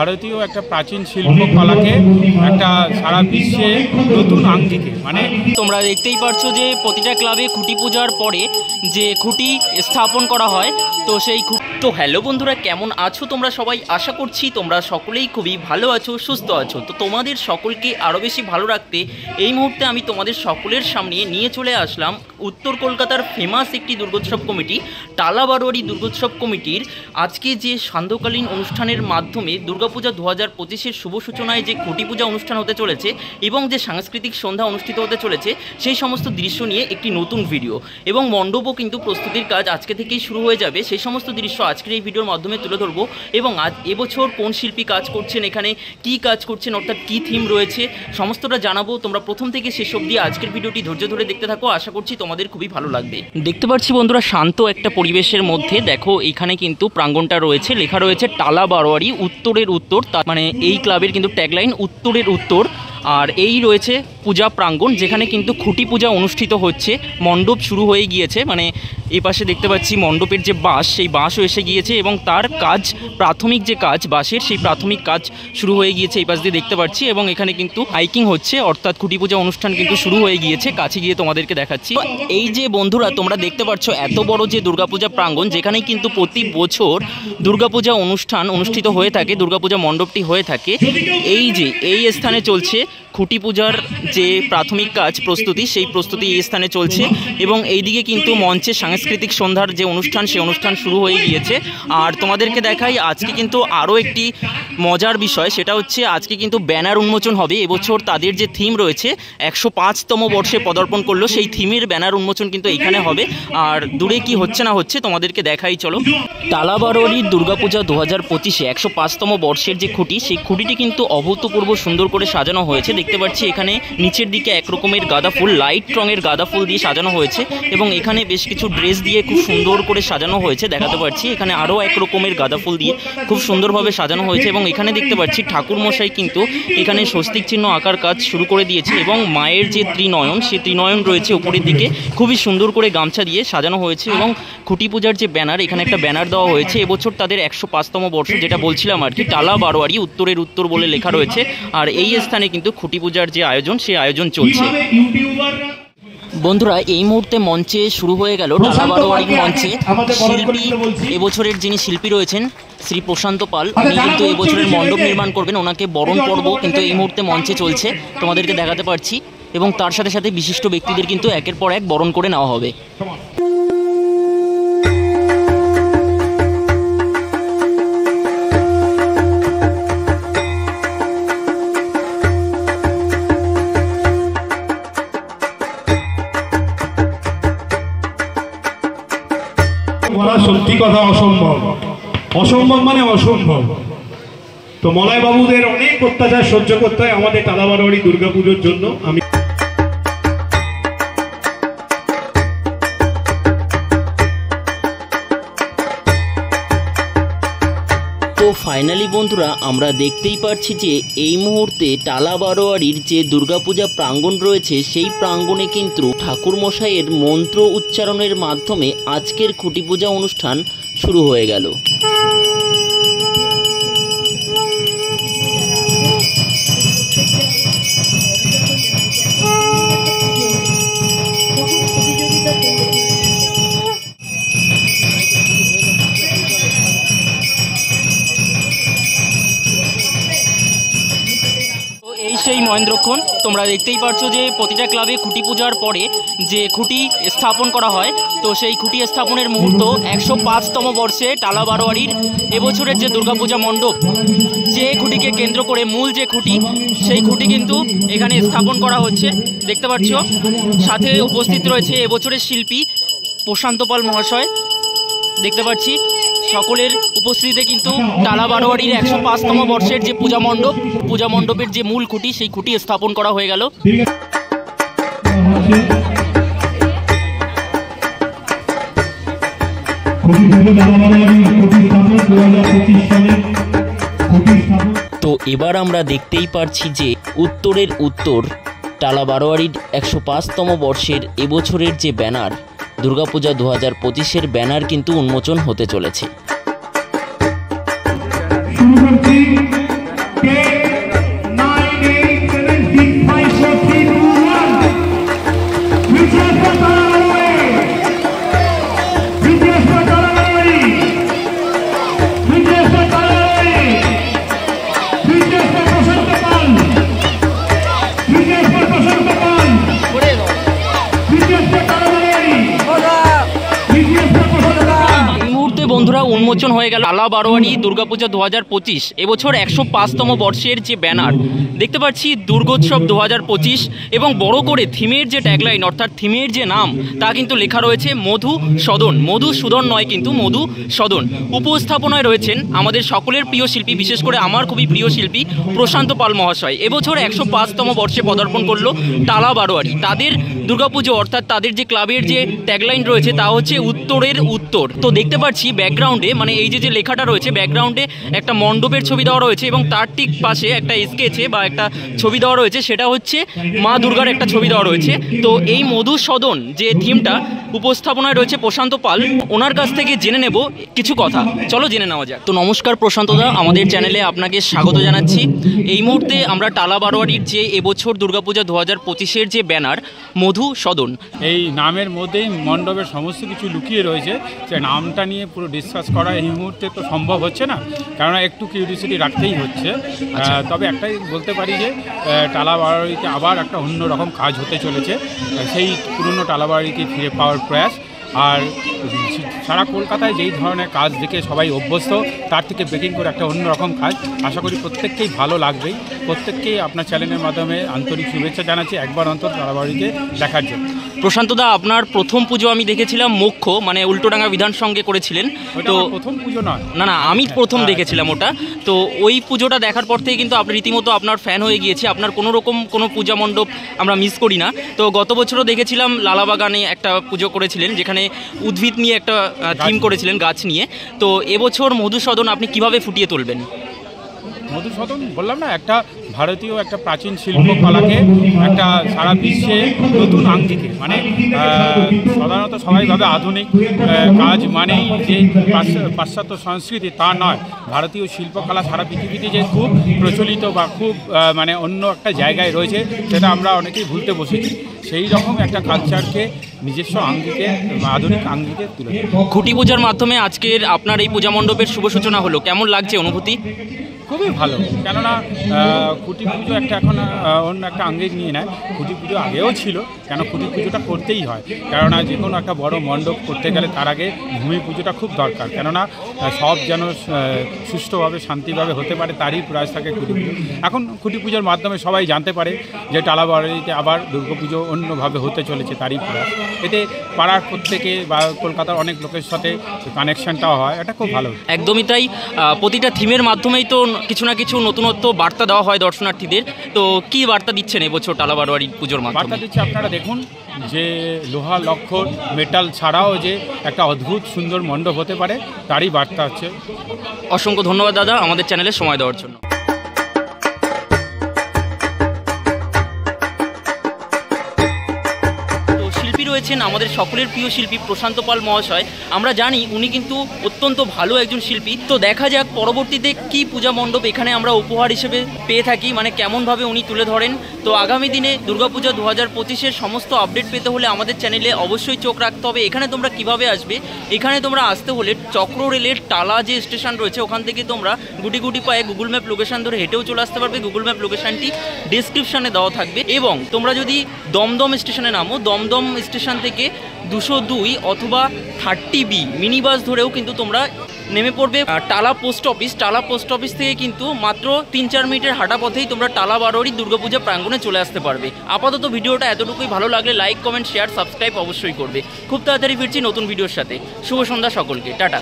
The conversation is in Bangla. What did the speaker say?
ভারতীয় একটা প্রাচীন শিল্পকলাকে একটা সারা বিশ্বে নতুন আঙ্গিকে মানে তোমরা দেখতেই পারছো যে প্রতিটা ক্লাবে খুঁটি পূজার পরে যে খুঁটি স্থাপন করা হয়। তো সেই তো হ্যালো বন্ধুরা, কেমন আছো তোমরা সবাই? আশা করছি তোমরা সকলেই খুবই ভালো আছো, সুস্থ আছো। তো তোমাদের সকলকে আরও বেশি ভালো রাখতে এই মুহূর্তে আমি তোমাদের সকলের সামনে নিয়ে চলে আসলাম উত্তর কলকাতার ফেমাস একটি দুর্গোৎসব কমিটি, টালা বারোয়ারি দুর্গোৎসব কমিটির আজকে যে সান্ধ্যকালীন অনুষ্ঠানের মাধ্যমে দুর্গাপূজা 2025-এর শুভ সূচনায় যে খুঁটি পূজা অনুষ্ঠান হতে চলেছে এবং যে সাংস্কৃতিক সন্ধ্যা অনুষ্ঠিত হতে চলেছে সেই সমস্ত দৃশ্য নিয়ে একটি নতুন ভিডিও এবং মণ্ডপও কিন্তু প্রস্তুতির কাজ আজকে থেকেই শুরু হয়ে যাবে। সেই সমস্ত দৃশ্য আজকের এই ভিডিওর মাধ্যমে তুলে ধরবো এবং আজ এবছর কোন শিল্পী কাজ করছেন, এখানে কি কাজ করছেন, অর্থাৎ কী থিম রয়েছে সমস্তটা জানাবো। তোমরা প্রথম থেকে শেষ অবধি আজকের ভিডিওটি ধৈর্য ধরে দেখতে থাকো, আশা করছি তোমাদের খুবই ভালো লাগবে। দেখতে পাচ্ছি বন্ধুরা শান্ত একটা পরিবেশের মধ্যে দেখো এখানে কিন্তু প্রাঙ্গণটা রয়েছে, লেখা রয়েছে টালা বারোয়ারি উত্তরের উত্তর, মানে এই ক্লাবের কিন্তু ট্যাগলাইন উত্তরের উত্তর। আর এই রয়েছে পূজা প্রাঙ্গণ যেখানে কিন্তু খুঁটি পূজা অনুষ্ঠিত হচ্ছে, মণ্ডপ শুরু হয়ে গিয়েছে, মানে এই পাশে দেখতে পাচ্ছি মণ্ডপের যে বাঁশ সেই বাঁশও এসে গিয়েছে এবং তার কাজ প্রাথমিক যে কাজ বাঁশের সেই প্রাথমিক কাজ শুরু হয়ে গিয়েছে এই পাশ দিয়ে দেখতে পাচ্ছি। এবং এখানে কিন্তু হাইকিং হচ্ছে, অর্থাৎ খুঁটি পূজা অনুষ্ঠান কিন্তু শুরু হয়ে গিয়েছে। কাছে গিয়ে তোমাদেরকে দেখাচ্ছি। এই যে বন্ধুরা তোমরা দেখতে পাচ্ছ এত বড় যে দুর্গাপূজা প্রাঙ্গণ যেখানে কিন্তু প্রতি বছর দুর্গাপূজা অনুষ্ঠান অনুষ্ঠিত হয়ে থাকে, দুর্গাপূজা মণ্ডপটি হয়ে থাকে, এই যে এই স্থানে চলছে খুঁটি পূজার যে প্রাথমিক কাজ প্রস্তুতি, সেই প্রস্তুতি এই স্থানে চলছে এবং এইদিকে কিন্তু মঞ্চে সাংস্কৃতিক সন্ধ্যার যে অনুষ্ঠান সেই অনুষ্ঠান শুরু হয়ে গিয়েছে। আর তোমাদেরকে দেখাই আজকে কিন্তু আরও একটি মজার বিষয়, সেটা হচ্ছে আজকে কিন্তু ব্যানার উন্মোচন হবে। এবছর তাদের যে থিম রয়েছে 105তম বর্ষে পদার্পণ করলো, সেই থিমের ব্যানার উন্মোচন কিন্তু এখানে হবে। আর দূরে কি হচ্ছে না হচ্ছে তোমাদেরকে দেখাই চলো। টালা বারোয়ারির দুর্গাপূজা 2025-এ 105তম বর্ষের যে খুঁটি, সেই খুঁটিটি কিন্তু অভূতপূর্ব সুন্দর করে সাজানো হয়েছে। দেখতে পাচ্ছি এখানে নিচের দিকে এক রকমের গাঁদা ফুল, লাইট রঙের গাঁদা ফুল দিয়ে সাজানো হয়েছে এবং এখানে বেশ কিছু ড্রেস দিয়ে খুব সুন্দর করে সাজানো হয়েছে দেখাতে পাচ্ছি। এখানে আরও এক রকমের গাঁদা ফুল দিয়ে খুব সুন্দরভাবে সাজানো হয়েছে এবং এখানে দেখতে পাচ্ছি ঠাকুর মশাই কিন্তু এখানে স্বস্তিক চিহ্ন আঁকার কাজ শুরু করে দিয়েছে এবং মায়ের যে ত্রিনয়ন সেই ত্রিনয়ন রয়েছে উপরের দিকে, খুবই সুন্দর করে গামছা দিয়ে সাজানো হয়েছে। এবং খুঁটি পূজার যে ব্যানার, এখানে একটা ব্যানার দেওয়া হয়েছে। এবছর তাদের 105তম বর্ষ, যেটা বলছিলাম আর কি, টালা বারোয়ারি উত্তরের উত্তর বলে লেখা রয়েছে। আর এই স্থানে কিন্তু খুঁটি পূজার যে আয়োজন সেই আয়োজন চলছে। বন্ধুরা এই মুহূর্তে মঞ্চে শুরু হয়ে গেল টালা বারোয়ারির মঞ্চে শিল্পী, এবছরের যিনি শিল্পী রয়েছেন শ্রী প্রশান্ত পাল, উনি কিন্তু এবছরের মণ্ডপ নির্মাণ করবেন, ওনাকে বরণ পর্ব কিন্তু এই মুহূর্তে মঞ্চে চলছে, তোমাদেরকে দেখাতে পারছি। এবং তার সাথে সাথে বিশিষ্ট ব্যক্তিদের কিন্তু একের পর এক বরণ করে নেওয়া হবে। সত্যি কথা অসম্ভব, অসম্ভব মানে অসম্ভব। তো মলয় বাবুদের অনেক অত্যাচার সহ্য করতে হয় আমাদের টালা বারোয়ারি দুর্গাপুজোর জন্য। আমি তো ফাইনালি বন্ধুরা আমরা দেখতেই পাচ্ছি যে এই মুহূর্তে টালা বারোয়ারির যে দুর্গাপূজা প্রাঙ্গণ রয়েছে সেই প্রাঙ্গণে কিন্তু ঠাকুরমশাইয়ের মন্ত্র উচ্চারণের মাধ্যমে আজকের খুঁটি পূজা অনুষ্ঠান শুরু হয়ে গেল। সেই মহেন্দ্রক্ষণ তোমরা দেখতেই পাচ্ছ যে প্রতিটা ক্লাবে খুঁটি পূজার পরে যে খুঁটি স্থাপন করা হয়, তো সেই খুঁটি স্থাপনের মুহূর্ত 105তম বর্ষে টালা বারোয়ারির এবছরের যে দুর্গাপূজা মণ্ডপ, যে খুঁটিকে কেন্দ্র করে মূল যে খুঁটি সেই খুঁটি কিন্তু এখানে স্থাপন করা হচ্ছে দেখতে পাচ্ছ। সাথে উপস্থিত রয়েছে এবছরের শিল্পী প্রশান্ত পাল মহাশয়, দেখতে পাচ্ছি সকলের উপস্থিতিতে কিন্তু টালা বারোয়ারির 105তম বর্ষের যে পূজা মণ্ডপের যে মূল খুঁটি সেই খুঁটি স্থাপন করা হয়ে গেল। তো এবার আমরা দেখতেই পারছি যে উত্তরের উত্তর টালা বারোয়ারির 105তম বর্ষের এবছরের যে ব্যানার দুর্গাপূজা 2025-এর ব্যানার কিন্তু উন্মোচন হতে চলেছে। উন্মোচন হয়ে গেল টালা বারোয়ারি দুর্গাপূজা 2025। এবছর 105তম বর্ষের যে ব্যানার দেখতে পাচ্ছি দুর্গোৎসব 2025, এবং বড় করে থিমের যে ট্যাগলাইন অর্থাৎ থিমের যে নাম তা কিন্তু লেখা রয়েছে মধুসূদন। মধুসূদন নয় কিন্তু মধুসূদন। উপস্থাপনায় রয়েছেন আমাদের সকলের প্রিয় শিল্পী, বিশেষ করে আমার খুবই প্রিয় শিল্পী প্রশান্ত পাল মহাশয়। এবছর 105তম বর্ষে পদার্পণ করলো টালা বারোয়ারি। তাদের দুর্গাপুজো অর্থাৎ তাদের যে ক্লাবের যে ট্যাগলাইন রয়েছে তা হচ্ছে উত্তরের উত্তর। তো দেখতে পাচ্ছি ব্যাকগ্রাউন্ডে, মানে এই যে লেখাটা রয়েছে ব্যাকগ্রাউন্ডে একটা মণ্ডপের ছবি দেওয়া রয়েছে, এবং তার ঠিক পাশে একটা স্কেচে বা একটা ছবি দেওয়া রয়েছে, সেটা হচ্ছে মা দুর্গার একটা ছবি দেওয়া রয়েছে। তো এই মধুসূদন যে থিমটা উপস্থাপনায় রয়েছে প্রশান্ত পাল, ওনার কাছ থেকে জেনে নেব কিছু কথা। চলো জেনে নেওয়া যাক। তো নমস্কার প্রশান্তদা, আমাদের চ্যানেলে আপনাকে স্বাগত জানাচ্ছি। এই মুহূর্তে আমরা টালা বারোয়ারির যে এবছর দুর্গাপূজা 2025-এর যে ব্যানার মধুসূদন, এই নামের মধ্যেই মণ্ডপের সমস্ত কিছু লুকিয়ে রয়েছে। সে নামটা নিয়ে পুরো ডিসকাস করা এই মুহূর্তে তো সম্ভব হচ্ছে না, কেননা একটু কিউরিওসিটি রাখতেই হচ্ছে। তবে একটাই বলতে পারি যে টালা বারোয়ারিতে আবার একটা অন্যরকম কাজ হতে চলেছে, সেই পুরনো টালা বারোয়ারিকে ফিরে পাওয়ার প্রয়াস। আর সারা কলকাতায় যেই ধরনের কাজ দেখে সবাই অভ্যস্ত, তার থেকে ব্রেকিং করে একটা অন্যরকম কাজ। আশা করি প্রত্যেককেই ভালো লাগবেই। প্রত্যেককেই আপনার চ্যানেলের মাধ্যমে আন্তরিক শুভেচ্ছা জানাচ্ছি একবার অন্তর টালা বারোয়ারিকে দেখার জন্য। প্রশান্তদা, আপনার প্রথম পুজো আমি দেখেছিলাম মুখ্য, মানে উল্টোডাঙ্গা বিধান সঙ্গে করেছিলেন। তো প্রথম পুজো নয়, না আমি প্রথম দেখেছিলাম ওটা। তো ওই পুজোটা দেখার পর থেকে কিন্তু আপনি রীতিমতো আপনার ফ্যান হয়ে গিয়েছি। আপনার কোনো রকম কোনো পূজা মণ্ডপ আমরা মিস করি না। তো গত বছরও দেখেছিলাম লালাবাগানে একটা পুজো করেছিলেন, যেখানে উদ্ভিদ নিয়ে একটা থিম করেছিলেন, গাছ নিয়ে। তো এবছর মধুসূদন আপনি কিভাবে ফুটিয়ে তুলবেন? মধুসূদন বললাম না, একটা ভারতীয় একটা প্রাচীন শিল্পকলাকে একটা সারা বিশ্বে নতুন আঙ্গিকে, মানে সাধারণত সবাই ভাবে আধুনিক কাজ মানেই যে পাশ্চাত্য সংস্কৃতি, তা নয়। ভারতীয় শিল্পকলা সারা পৃথিবীতে যে খুব প্রচলিত বা খুব মানে অন্য একটা জায়গায় রয়েছে, সেটা আমরা অনেকেই ভুলতে বসেছি। সেই রকম একটা কালচারকে নিজস্ব আঙ্গিকে, আধুনিক আঙ্গিকে তুলে খুঁটি পূজার মাধ্যমে আজকের আপনার এই পূজা মণ্ডপের শুভ সূচনা হলো, কেমন লাগছে অনুভূতি? খুবই ভালো, কেননা খুঁটি পুজো একটা এখন অন্য একটা আঙ্গিক নিয়ে নেয়। খুঁটি পুজো আগেও ছিল, কেন খুঁটি পুজোটা করতেই হয়, কেননা যে কোনো একটা বড় মণ্ডপ করতে গেলে তার আগে ভূমি পুজোটা খুব দরকার, কেননা সব যেন সুষ্ঠুভাবে শান্তিভাবে হতে পারে, তারই প্রয়াস থাকে খুঁটি পুজো। এখন খুঁটি পুজোর মাধ্যমে সবাই জানতে পারে যে টালা বারোয়ারিতে আবার দুর্গাপুজো অন্যভাবে হতে চলেছে, তারই প্রয়াস। এতে পাড়ার প্রত্যেকে বা কলকাতার অনেক লোকের সাথে কানেকশনটাও হয়, এটা খুব ভালো। একদমই তাই। প্রতিটা থিমের মাধ্যমেই তো কিছু না কিছু নতুনত্ব বার্তা দেওয়া হয় দর্শনার্থীদের। তো কি বার্তা দিচ্ছেন এবছর টালা বারোয়ারি পুজোর মাধ্যমে? বার্তা দিচ্ছে আপনারা দেখুন যে লোহা লক্ষ্মণ মেটাল ছাড়াও যে একটা অদ্ভুত সুন্দর মণ্ডপ হতে পারে, তারই বার্তা হচ্ছে। অসংখ্য ধন্যবাদ দাদা আমাদের চ্যানেলে সময় দেওয়ার জন্য। রয়েছেন আমাদের সকলের প্রিয় শিল্পী প্রশান্ত পাল মহাশয়। আমরা জানি উনি কিন্তু অত্যন্ত ভালো একজন শিল্পী। তো দেখা যাক পরবর্তীতে কি পূজা মণ্ডপ এখানে আমরা উপহার হিসেবে পেয়ে থাকি, মানে কেমনভাবে উনি তুলে ধরেন। তো আগামী দিনে দুর্গাপূজা 2025-এর সমস্ত আপডেট পেতে হলে আমাদের চ্যানেলে অবশ্যই চোখ রাখতে হবে। এখানে তোমরা কিভাবে আসবে? এখানে তোমরা আসতে হলে চক্র রেলের টালা যে স্টেশন রয়েছে, ওখান থেকে তোমরা গুটি গুটি পায়ে গুগল ম্যাপ লোকেশন ধরে হেঁটেও চলে আসতে পারবে। গুগল ম্যাপ লোকেশনটি ডিসক্রিপশানে দেওয়া থাকবে। এবং তোমরা যদি দমদম স্টেশনে নামো, দমদম স্টেশন থেকে 202 অথবা 30B মিনি বাস ধরেও কিন্তু তোমরা নেমে পড়বে টালা পোস্ট অফিস। টালা পোস্ট অফিস থেকে কিন্তু মাত্র 3-4 মিনিটের হাঁটা পথেই তোমরা টালা বারোয়ারি দুর্গাপূজা প্রাঙ্গণে চলে আসতে পারবে। আপাতত ভিডিওটা এতটুকুই। ভালো লাগলে লাইক, কমেন্ট, শেয়ার, সাবস্ক্রাইব অবশ্যই করবে। খুব তাড়াতাড়ি ফিরছি নতুন ভিডিওর সাথে। শুভ সন্ধ্যা সকলকে, টাটা।